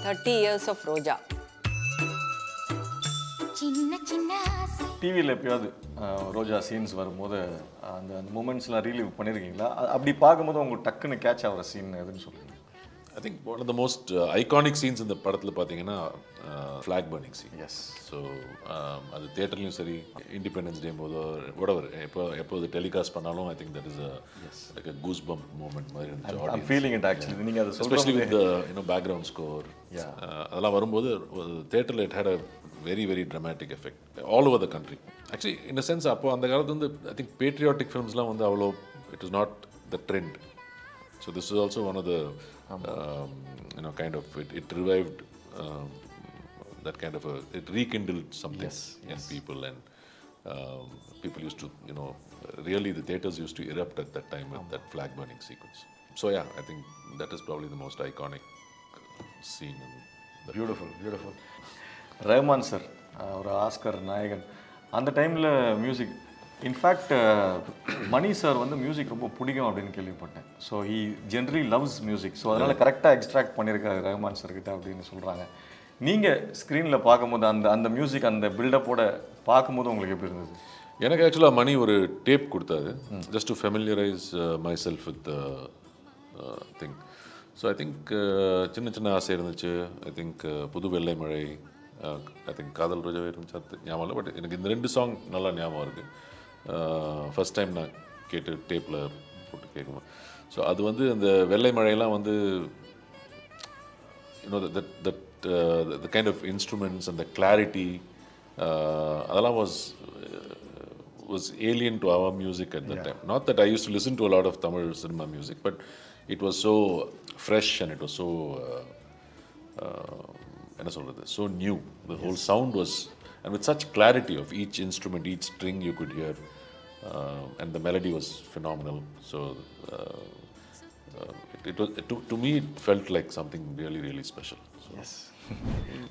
30 years of Roja. டிவியில் எப்பயாவது ரோஜா scenes வரும்போது அந்த மூமெண்ட்ஸ்லாம் ரீலீவ் பண்ணியிருக்கீங்களா? அப்படி பார்க்கும்போது உங்களுக்கு டக்குன்னு கேட்ச் ஆகிற சீன் எதுன்னு சொல்லுங்கள். I think one of the most iconic scenes in the படத்தில் பார்த்தீங்கன்னா flag burning scene. Yes. So அது தியேட்டர்லையும் சரி, இண்டிபெண்டன்ஸ் டே போதோ whatever எப்போ அது டெலிகாஸ்ட் பண்ணாலும் I think that is like a goose bump moment மாதிரி இருந்துச்சு. I'm feeling it actually. நீங்கள் அதை எஸ்பெஷலி வித் பேக்ரவுண்ட் ஸ்கோர் அதெல்லாம் வரும்போது தியேட்டரில் it had a very very dramatic effect all over the country. Actually in a sense அப்போ அந்த காலத்துல வந்து I think patriotic filmsலாம் வந்து அவ்வளோ it was not the trend. So this is also one of the kind of it revived that kind of it rekindled something in people, and people used to really the theaters used to erupt at that time with that flag burning sequence. So yeah, I think that is probably the most iconic scene in the beautiful. Rahman sir ஒரு Oscar நாயகன். அந்த டைமில் music in fact மணி sir வந்து music ரொம்ப பிடிக்கும் அப்படின்னு கேள்விப்பட்டேன். So he generally loves music. So அதனால் கரெக்டாக எக்ஸ்ட்ராக்ட் பண்ணியிருக்காரு ரஹ்மான் சார்கிட்ட அப்படின்னு சொல்கிறாங்க. நீங்கள் ஸ்க்ரீனில் பார்க்கும்போது அந்த மியூசிக் அந்த பில்டப்போட பார்க்கும்போது உங்களுக்கு எப்படி இருந்தது? எனக்கு ஆக்சுவலாக மணி ஒரு டேப் கொடுத்தாரு, just to familiarise my self with thing. So I think சின்ன சின்ன ஆசை இருந்துச்சு. ஐ திங்க் புது வெள்ளை மழை, ஐ திங்க் காதல் ரோஜாவே இருந்துச்சு, ஞாபகம் இல்லை. பட் எனக்கு இந்த 2 சாங் நல்லா ஞாபகம் இருக்குது. ஃபஸ்ட் டைம் நான் கேட்டு டேப்பில் போட்டு கேட்கும்போது. ஸோ அது வந்து அந்த வெள்ளை மழையெல்லாம் வந்து the kind of instruments and the clarity அதெல்லாம் was alien to our music at that time. Not that I used to listen to a lot of Tamil cinema music, but it was so fresh and it was so so new. The whole sound was, and with such clarity of each instrument, each string you could hear, and the melody was phenomenal. So it was to me it felt like something really really special. So. Yes.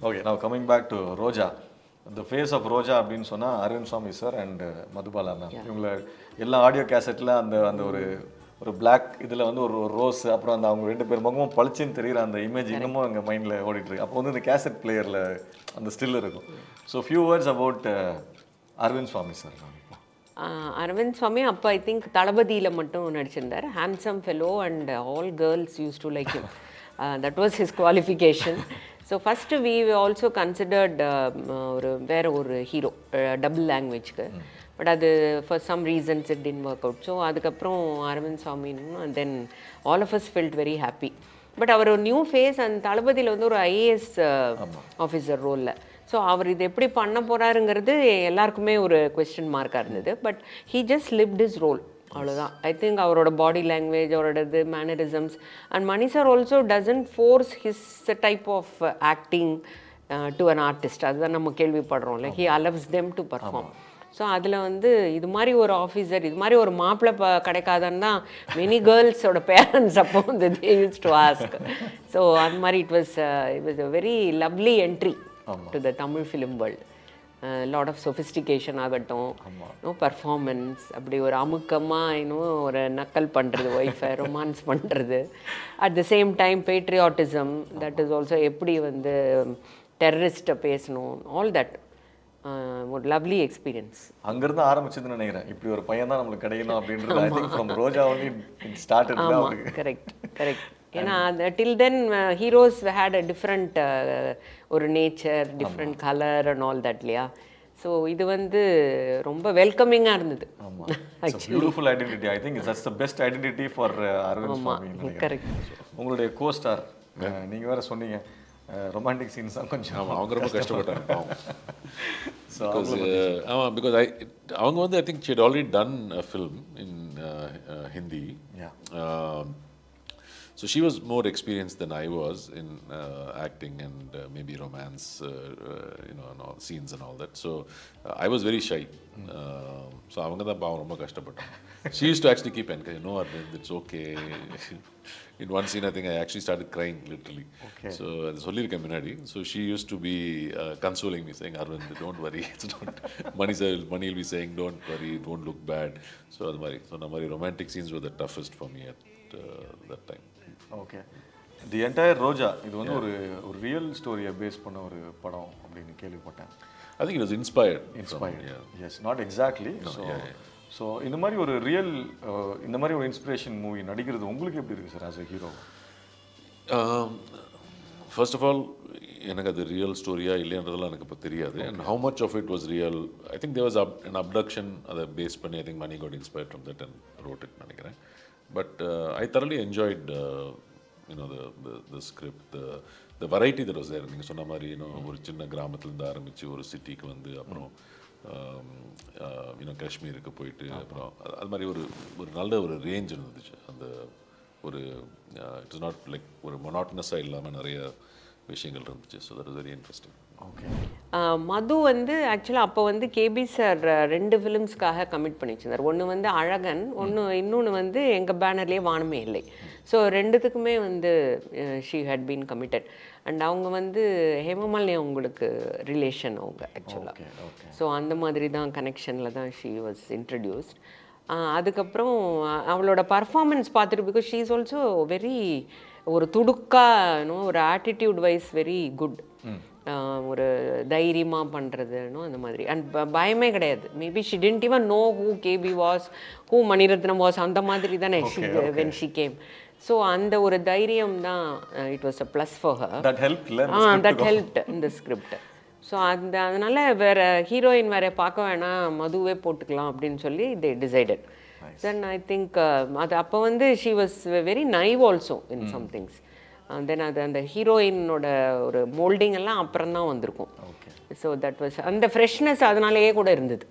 Okay, now coming back to Roja, the face of Roja அப்படின்னு சொன்னால் Aravind Swami sir and Madhubala ma'am. இவங்கள எல்லா audio கேசட்டில் அந்த ஒரு black இதில் வந்து ஒரு rose, அப்புறம் அந்த அவங்க 2 பேர் முகமும் பளிச்சுன்னு தெரிகிற அந்த இமேஜ் இன்னமும் எங்கள் மைண்டில் ஓடிட்டுருக்கு. அப்போ வந்து இந்த கேசட் பிளேயரில் அந்த ஸ்டில் இருக்கும். So few words about Arvind Swami sir. Arvind Swami அப்போ ஐ திங்க் தளபதியில் மட்டும் நடிச்சிருந்தார். Handsome fellow and all girls use to like him. That was his qualification. So first we also considered வேறு ஒரு ஹீரோ டபுள் லாங்குவேஜ்க்கு. பட் அது for some reasons it didn't work out. So அதுக்கப்புறம் அரவிந்த் சுவாமின்னு then all of us felt very happy. But அவர் ஒரு new face. அந்த தளபதியில் வந்து ஒரு ஐஏஎஸ் ஆஃபீஸர் ரோலில். ஸோ அவர் இது எப்படி பண்ண போகிறாருங்கிறது எல்லாருக்குமே ஒரு கொஸ்டின் மார்க்காக இருந்தது. But he just lived his role, அவ்வளோதான். ஐ திங்க் அவரோட பாடி லாங்குவேஜ், அவரோட இது mannerisms. And Mani sir also doesn't force his type of acting to an artist. அதுதான் நம்ம கேள்விப்படுறோம்ல. He allows them to perform. So அதில் வந்து இது மாதிரி ஒரு ஆஃபீஸர், இது மாதிரி ஒரு மாப்பிள்ளை கிடைக்காதுன்னு தான் மெனி கேர்ள்ஸோட பேரண்ட்ஸ் அப்போ வந்து they use to ask. So அந்த மாதிரி it was a very lovely entry to the Tamil film world. Lot of sophistication ஆகட்டும், பர்ஃபார்மன்ஸ், அப்படி ஒரு அமுக்கமாக ஒரு நக்கல் பண்ணுறது, ஒய்ஃபை ரொமான்ஸ் பண்ணுறது, at the same time patriotism, that is also எப்படி வந்து டெரரிஸ்ட்டை பேசணும், ஆல் தட் ஒரு லவ்லி எக்ஸ்பீரியன்ஸ். அங்கேருந்து ஆரம்பிச்சதுன்னு நினைக்கிறேன். இப்படி ஒரு பையன் தான் நம்மளுக்கு கிடைக்கணும் அப்படின்றது. I think from Roja only it started. ஆமாம், கரெக்ட். ஏன்னா till then heroes had a different ஒரு nature, different colour and all that இல்லையா. ஸோ இது வந்து ரொம்ப வெல்கமிங்காக இருந்தது. Beautiful identity. I think that's the best identity for Arvind Swamy. Correct. உங்களுடைய கோஸ்டார் நீங்கள் வேறு சொன்னீங்க ரொமான்டிக் சீன்ஸ் தான் கொஞ்சம் அவங்க ரொம்ப கஷ்டப்பட்டாங்க. ஸோ பிகாஸ் அவங்க வந்து I think she had already done a film in Hindi. So she was more experienced than I was in acting and maybe romance, and all scenes and all that. So I was very shy. So avanga da pavam romba kashtapattaanga. She used to actually keep encouraging, "No, Arvind, it's okay." In one scene, I think I actually started crying literally. Okay. So that's only like minadi. So she used to be consoling me, saying, "Arvind, don't worry. It's not." Mani will be saying, "Don't worry, don't look bad." So the romantic scenes were the toughest for me at that time. Okay. The entire Roja இது வந்து ஒரு real ஸ்டோரியை base பண்ண ஒரு படம் அப்படின்னு கேள்விப்பட்டேன். I think it was inspired. Yes not exactly. So இந்த மாதிரி ஒரு ரியல் இந்த மாதிரி ஒரு இன்ஸ்பிரேஷன் மூவி நடிக்கிறது உங்களுக்கு எப்படி இருக்குது sir as a hero? First of all எனக்கு அது ரியல் ஸ்டோரியா இல்லைன்றதெல்லாம் எனக்கு இப்போ தெரியாது. And how much of it was real, I think there was an abduction அதை பேஸ் பண்ணி I think Mani got inspired from that and wrote it நினைக்கிறேன். But I thoroughly enjoyed the script, the variety that was there. நீங்கள் சொன்ன மாதிரி ஒரு சின்ன கிராமத்துலேருந்து ஆரம்பித்து ஒரு சிட்டிக்கு வந்து அப்புறம் காஷ்மீருக்கு போயிட்டு அப்புறம் அது மாதிரி ஒரு நல்ல ஒரு ரேஞ்ச் இருந்துச்சு. அந்த ஒரு இட் இஸ் நாட் லைக் ஒரு மொனாட்டனஸாக இல்லாமல் நிறைய விஷயங்கள் இருந்துச்சு. So that is very interesting. Okay. Madhoo வந்து ஆக்சுவலாக அப்போ வந்து கேபி சார் 2 ஃபிலிம்ஸ்க்காக கமிட் பண்ணி வச்சிருந்தார். ஒன்று வந்து அழகன், இன்னொன்று வந்து எங்கள் பேனர்லேயே வானமே இல்லை. ஸோ 2த்துக்குமே வந்து she had been committed. And அவங்க வந்து ஹேமமாலினி அவங்களுக்கு ரிலேஷன் அவங்க ஆக்சுவலாக. ஸோ அந்த மாதிரி தான் கனெக்ஷனில் தான் ஷீ வாஸ் இன்ட்ரடியூஸ்ட். அதுக்கப்புறம் அவளோட பர்ஃபார்மன்ஸ் பார்த்துட்டு, because she is also very ஒரு துடுக்கா ஒரு ஆட்டிடியூட் வைஸ் வெரி குட். ஒரு தைரியமாக பண்ணுறதுன்னு அந்த மாதிரி. அண்ட் பயமே கிடையாது. Maybe she didn't even know who KB was, who Mani Ratnam was, அந்த மாதிரி தானே வென் ஷி கேம். ஸோ அந்த ஒரு தைரியம் தான் it was a plus for her. That helped இந்த ஸ்கிரிப்ட். ஸோ அதனால் வேறு ஹீரோயின் வேறு பார்க்க வேணாம், மதுவே போட்டுக்கலாம் அப்படின்னு சொல்லி தே டிசைடட். தென் ஐ திங்க் அது அப்போ வந்து she was very naive also in some things. Then அது அந்த ஹீரோயினோட ஒரு மோல்டிங் எல்லாம் அப்புறம் தான் வந்திருக்கும். ஸோ தட் வாஸ் அந்த ஃப்ரெஷ்னஸ் அதனாலேயே கூட இருந்தது.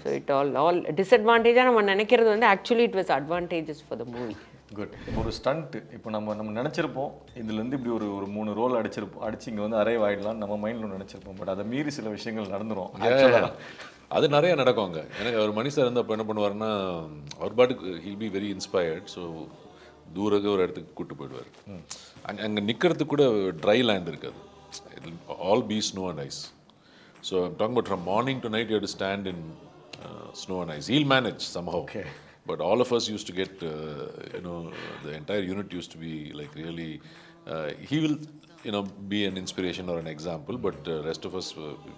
ஸோ இட் ஆல் டிஸ்அட்வான்டேஜாக நம்ம நினைக்கிறது வந்து actually it was advantages for the movie. Good. ஒரு ஸ்டண்ட்டு இப்போ நம்ம நினச்சிருப்போம் இதுலேருந்து இப்படி ஒரு 3 ரோல் அடிச்சு இங்கே வந்து அரைவ் ஆகிடலாம் நம்ம மைண்டில் நினச்சிருப்போம். பட் அதை மீறி சில விஷயங்கள் நடந்துடும். அது நிறைய நடக்கும் அங்கே. எனக்கு அவர் மணி சார் வந்து அப்போ என்ன பண்ணுவார்னா, அவர் பாட்டுக்கு he'll be very inspired. So தூரக ஒரு இடத்துக்கு கூப்பிட்டு போயிடுவார். அங்கே நிற்கிறதுக்கு கூட ட்ரை லேண்ட் இருக்காது. All be snow and ice. So talking about from morning to night you have to stand in snow and ice. He'll manage somehow. But all of us used to get, the entire unit used to be like really, he will, be an inspiration or an example, but rest of us,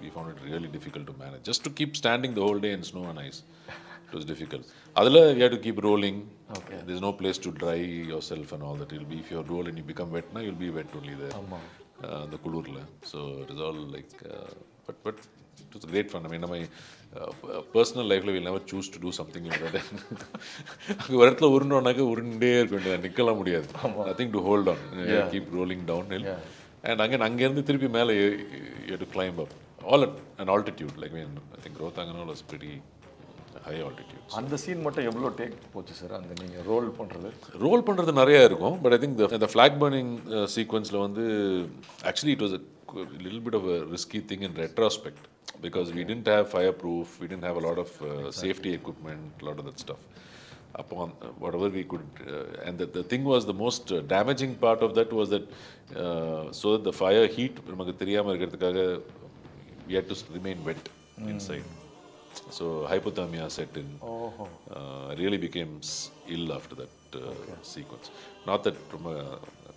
we found it really difficult to manage. Just to keep standing the whole day in snow and ice, it was difficult. Adala, you have to keep rolling. There's no place to dry yourself and all that. You'll be, if you roll and you become wet, you'll be wet only there. The kulurla. So it is all like, but it was great fun. I mean, my personal life will never choose to do something like that. அங்கே ஒரு இடத்துல உருண்டோன்னாக்க உருண்டே இருக்க வேண்டியது, நிற்கலாம் முடியாது. Nothing to hold on. Keep rolling downhill. And அங்கேருந்து திருப்பி மேலே you have to climb up. All at an altitude. Like, I think Rohtang was pretty high altitude. அந்த சீன் மட்டும் எவ்வளோ டேக் போச்சு சார் அந்த நீங்கள் ரோல் பண்ணுறது நிறையா இருக்கும். But I think the flag burning சீக்வன்ஸில் வந்து actually it was a little bit of a risky thing in retrospect. Because we didn't have fireproof, we didn't have a lot of safety equipment, a lot of that stuff. Upon whatever we could, and the thing was, the most damaging part of that was that so that the fire heat, we had to remain wet inside. So hypothermia set in. Really became ill after that sequence. Not that ரொம்ப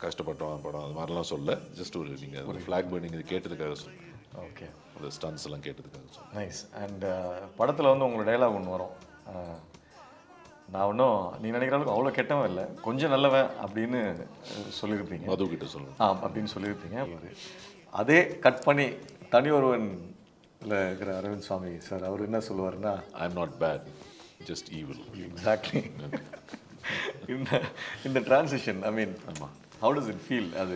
கஷ்டப்பட்டோம் படம் அது மாதிரிலாம் சொல்ல, just ஒரு நீங்கள் flag burning இது கேட்டதுக்காக சொன்னேன். ஓகே. அந்த ஸ்டன்ஸ் எல்லாம் கேட்டதுக்காக சொன்னேன். நைஸ். அண்ட் படத்தில் வந்து உங்களோட டைலாக் ஒன்று வரும், நான் ஒன்றும் நீ நினைக்கிற அளவுக்கு அவ்வளோ கெட்டவன் இல்லை, கொஞ்சம் நல்லவன் அப்படின்னு சொல்லியிருப்பீங்க. மது கிட்ட சொல்லுங்க அப்படின்னு சொல்லியிருப்பீங்க. அதே கட் பண்ணி தனி ஒருவன் இருக்கிற அரவிந்த் சுவாமி சார் அவர் என்ன சொல்லுவார்னா, I am not bad, just evil. Exactly. இந்த transition, I mean, how does it feel? அது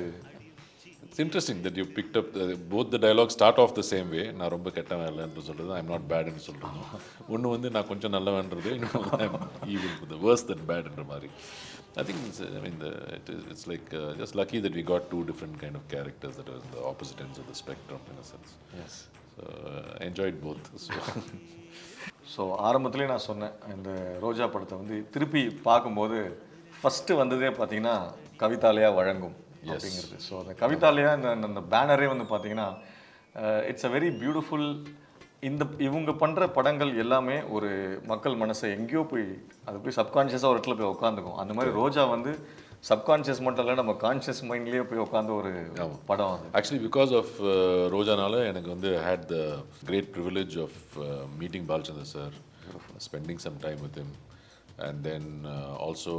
it's interesting that you picked up both the dialogues start off the same way. நான் ரொம்ப கெட்டவன் இல்லைன்னு சொல்கிறது, ஐ எம் நாட் பேட்னு சொல்கிறது. ஒன்று வந்து நான் கொஞ்சம் நல்லவன்றது, இன்னொன்று evil, the worse than bad என்ற மாதிரி. I think it's like just lucky that we got 2 different kind of characters that are the opposite ends of the spectrum in a sense. Yes. So I enjoyed both. So ஆரம்பத்துலேயே நான் சொன்னேன், இந்த ரோஜா படத்தை வந்து திருப்பி பார்க்கும்போது ஃபஸ்ட்டு வந்ததே பார்த்தீங்கன்னா கவிதாலயா வழங்கும் அப்படிங்கிறது. ஸோ அந்த கவிதாலயா இந்த பேனரே வந்து பார்த்தீங்கன்னா இட்ஸ் அ வெரி பியூட்டிஃபுல். இவங்க பண்ணுற படங்கள் எல்லாமே ஒரு மக்கள் மனசை எங்கேயோ போய் அது போய் சப்கான்ஷியஸாக ஒரு இடத்துல போய் உட்காந்துக்கும். அந்த மாதிரி ரோஜா வந்து சப்கான்ஷியஸ் மட்டும் இல்லை நம்ம கான்ஷியஸ் மைண்ட்லேயே போய் உட்காந்து ஒரு படம் அது. ஆக்சுவலி பிகாஸ் ஆஃப் ரோஜானால எனக்கு வந்து had the great privilege of meeting Balachander sir, spending some time with him. And then also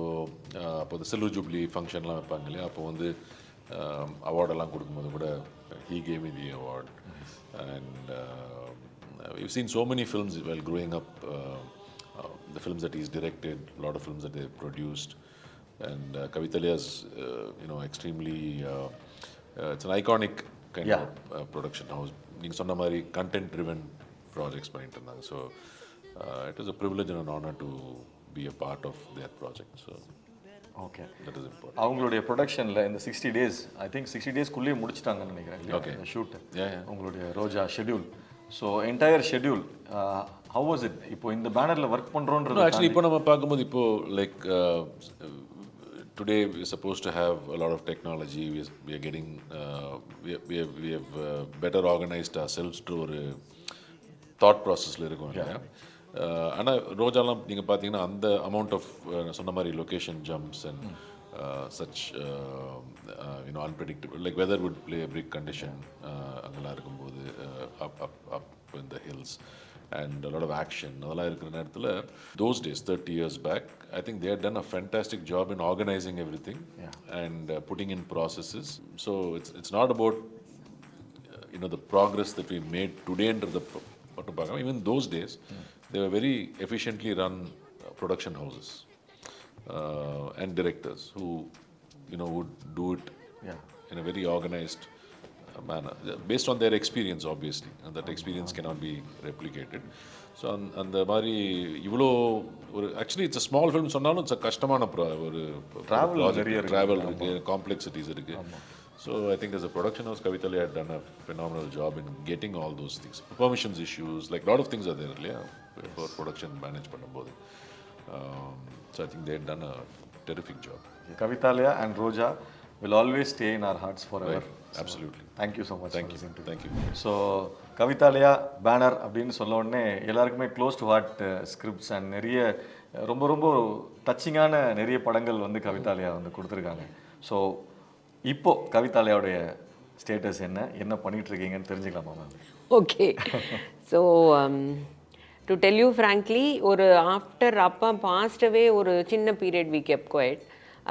அப்போ இந்த சில்வர் ஜூப்ளி ஃபங்க்ஷன்லாம் வைப்பாங்க இல்லையா, அப்போ வந்து அவார்டெல்லாம் கொடுக்கும்போது கூட he gave me the award. And we've seen so many films while growing up, the films that he's directed, a lot of films that they've produced. And Kavithalayaa is extremely it's an iconic kind of production house. நீங்க சொன்ன மாதிரி content driven projects பண்ணிட்டு இருந்தாங்க. So it was a privilege and an honor to be a part of that project. So okay, that is important. அவங்களுடைய ப்ரொடக்ஷனில் இந்த 60 days I think 60 daysக்குள்ளேயே முடிச்சிட்டாங்கன்னு நினைக்கிறேன். Okay. Shoot Yeah. உங்களுடைய Roja schedule. So entire schedule how was it? இப்போ இந்த பேனரில் work பண்ணுறோன்றது actually இப்போ நம்ம பார்க்கும்போது இப்போ like today we're supposed to have a lot of technology. We are getting we have better organized ourselves to ஒரு thought processல இருக்கும் இல்லையா. ஆனால் ரோஜாலாம் நீங்கள் பார்த்தீங்கன்னா அந்த அமௌண்ட் ஆஃப் சொன்ன மாதிரி location jumps and such unpredictable, like weather would play a big condition அங்கெல்லாம் இருக்கும்போது up in the hills and a lot of action அதெல்லாம் இருக்கிற நேரத்தில் those days 30 years back I think they had done a fantastic job in organizing everything and putting in processes. So it's not about the progress that we made today under the even those days they were very efficiently run production houses and directors who would do it in a very organized manner based on their experience, obviously, and that experience cannot be replicated. So அந்த மாதிரி இவ்வளோ ஒரு actually it's a small film சொன்னாலும் it's கஷ்டமான ஒரு travel இருக்கு, complexities இருக்கு. So I think as a production house, Kavithalayaa had done a phenomenal job in getting all those things. Permissions issues, like a lot of things are there, for production manage பண்ணும்போது. So I think they had done a terrific job. Kavithalayaa and Roja will always stay in our hearts forever. Right. Absolutely. Thank you so much. Thank you. So Kavithalayaa banner அப்படின்னு சொல்ல உடனே எல்லாருக்குமே close to heart scripts and நிறைய ரொம்ப ரொம்ப டச்சிங்கான நிறைய படங்கள் வந்து Kavithalayaa வந்து கொடுத்துருக்காங்க. ஸோ இப்போ Kavithalayaவுடைய ஸ்டேட்டஸ் என்ன பண்ணிட்டு இருக்கீங்கன்னு தெரிஞ்சுக்கலாமா ma'am? Okay, so to tell you frankly, ஒரு ஆஃப்டர் அப்பா பாஸ்ட் அவே ஒரு சின்ன பீரியட் வி கெப்ட் குவைட்.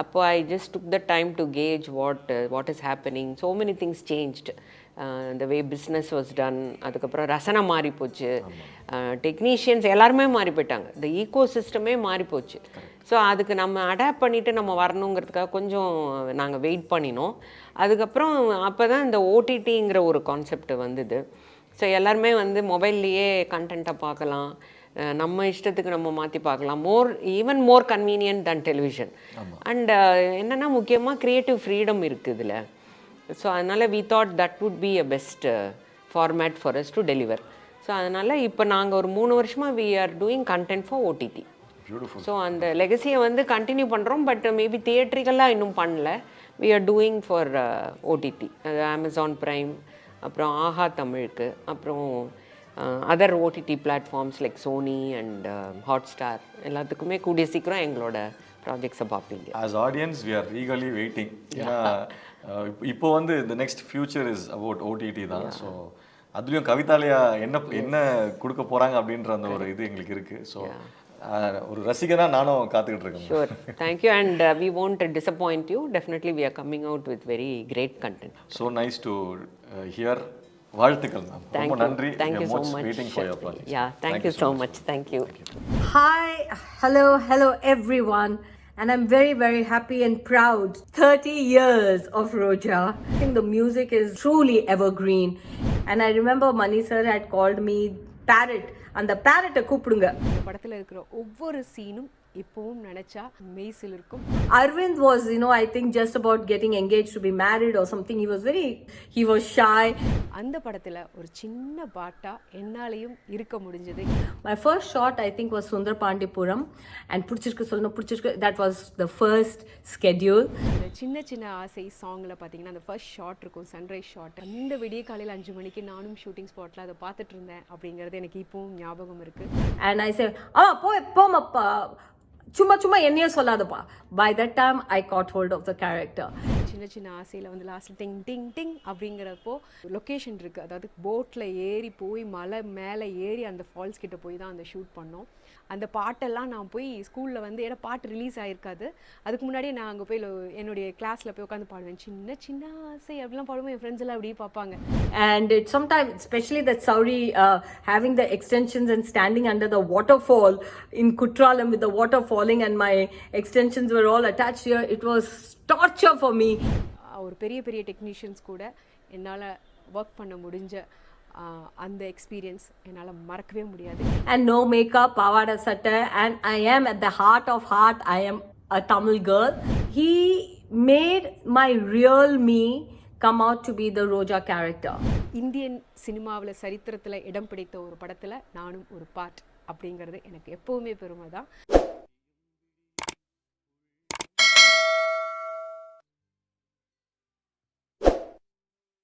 அப்போ I just took the time to gauge what is happening. So many things changed. The way business was done. அதுக்கப்புறம் ரசனை மாறி போச்சு, technicians எல்லாருமே மாறி போயிட்டாங்க, த ஈகோ சிஸ்டமே மாறி போச்சு. ஸோ அதுக்கு நம்ம அடாப்ட் பண்ணிவிட்டு நம்ம வரணுங்கிறதுக்காக கொஞ்சம் நாங்கள் வெயிட் பண்ணினோம். அதுக்கப்புறம் அப்போ தான் இந்த ஓடிடிங்கிற ஒரு கான்செப்ட் வந்தது. ஸோ எல்லாருமே வந்து மொபைல்லையே கண்டென்ட்டை பார்க்கலாம், நம்ம இஷ்டத்துக்கு நம்ம மாற்றி பார்க்கலாம், even more convenient than television. And என்னென்னா முக்கியமாக க்ரியேட்டிவ் ஃப்ரீடம் இருக்குது இதில். ஸோ அதனால் we thought that would be a best format for us to deliver. So அதனால் இப்போ நாங்கள் ஒரு 3 வருஷமாக we are doing content for OTT. So அந்த லெகசியை வந்து கண்டினியூ பண்ணுறோம், பட் மேபி தியேட்ரிக்கலாக இன்னும் பண்ணல. We are doing for OTT, அது அமேசான் ப்ரைம், அப்புறம் ஆஹா தமிழுக்கு, அப்புறம் other OTT platforms like Sony and Hotstar எல்லாத்துக்குமே கூடிய சீக்கிரம் எங்களோட ப்ராஜெக்ட்ஸை பார்ப்பீங்க. As audience we are eagerly waiting. ஏன்னா இப்போ வந்து the next future is about OTT தான். ஸோ அதுலேயும் Kavithalayaa என்ன கொடுக்க போகிறாங்க அப்படின்ற அந்த ஒரு இது எங்களுக்கு இருக்குது. ஸோ ஒரு ரசிகனா நானும் காத்துக்கிட்டு இருக்கேன். Sure, thank you. And we won't disappoint you. Definitely we are coming out with very great content. So nice to hear. வாழ்த்துக்கள் மேம். ரொம்ப நன்றி. Thank you so much. Waiting for your project. Yeah, thank you so much. Thank you. Hi, hello everyone. And I'm very, very happy and proud. 30 years of Roja. I think the music is truly evergreen. And I remember Mani sir had called me parrot. அந்த பேரட்டை கூப்பிடுங்க. இந்த படத்தில் இருக்கிற ஒவ்வொரு சீனும் இப்போவும் நினைச்சா மெய்சில் இருக்கும். Arvind was, I think just about getting engaged to be married or something. He was shy. அந்த படத்தில் ஒரு சின்ன பாட்டா என்னாலையும் இருக்க முடிஞ்சது. My first shot I think was Sundar Pandipuram and புடிச்சிருக்கு that was the first schedule. இந்த சின்ன சின்ன ஆசை சாங்ல பாத்தீங்கன்னா அந்த ஃபர்ஸ்ட் ஷாட் இருக்கும், சன்ரைஸ் ஷாட். அந்த விடிய காலையில் 5 மணிக்கு நானும் ஷூட்டிங் ஸ்பாட்ல அதை பார்த்துட்டு இருந்தேன் அப்படிங்கிறது எனக்கு இப்பவும் ஞாபகம் இருக்கு. And I said, போமாப்பா சும்மா என்னையே சொல்லாதப்பா. By that time I caught hold of the character. சின்ன சின்ன ஆசையில் வந்து லாஸ்ட் டிங் டிங் டிங் அப்படிங்கிறப்போ லொக்கேஷன் இருக்குது, அதாவது போட்டில் ஏறி போய் மலை மேலே ஏறி அந்த ஃபால்ஸ் கிட்ட போய் தான் அந்த ஷூட் பண்ணோம். அந்த பாட்டெல்லாம் நான் போய் ஸ்கூலில் வந்து ஏன்னா பாட்டு ரிலீஸ் ஆகிருக்காது, அதுக்கு முன்னாடியே நான் அங்கே போய் என்னுடைய கிளாஸில் போய் உட்காந்து பாடுவேன். சின்ன சின்ன ஆசை அப்படிலாம் பாடுவோம், என் ஃப்ரெண்ட்ஸ் எல்லாம் அப்படியே பார்ப்பாங்க. And it sometimes, especially that Sauri having the extensions and standing under the waterfall in Kutralam with the water falling and my extensions were all attached here, it was torture for me. ஒரு பெரிய பெரிய technicians கூட என்னால் work பண்ண முடிஞ்ச அந்த experience என்னால் மறக்கவே முடியாது. And no makeup, pavada satta, and I am at the heart of heart, I am a Tamil girl. He made my real me come out to be the Roja character. Indian சினிமாவில் சரித்திரத்தில் இடம் பிடித்த ஒரு படத்தில் நானும் ஒரு part அப்படிங்கிறது எனக்கு எப்போவுமே பெருமை தான்.